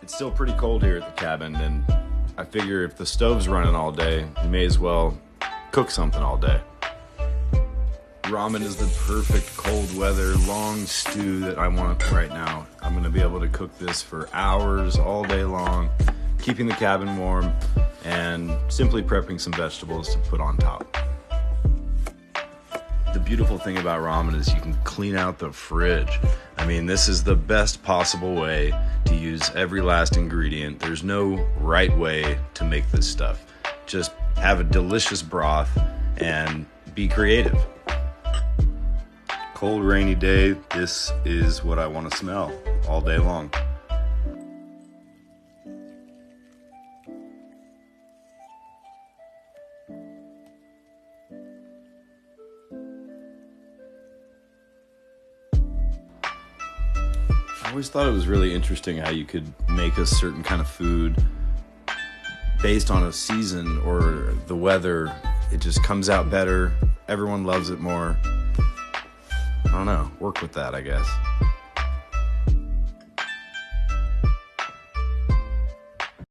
It's still pretty cold here at the cabin, and I figure if the stove's running all day, you may as well cook something all day. Ramen is the perfect cold weather, long stew that I want right now. I'm gonna be able to cook this for hours, all day long, keeping the cabin warm, and simply prepping some vegetables to put on top. The beautiful thing about ramen is you can clean out the fridge. I mean, this is the best possible way to use every last ingredient. There's no right way to make this stuff. Just have a delicious broth and be creative. Cold, rainy day, this is what I want to smell all day long. I always thought it was really interesting how you could make a certain kind of food based on a season or the weather. It just comes out better. Everyone loves it more. I don't know. Work with that, I guess.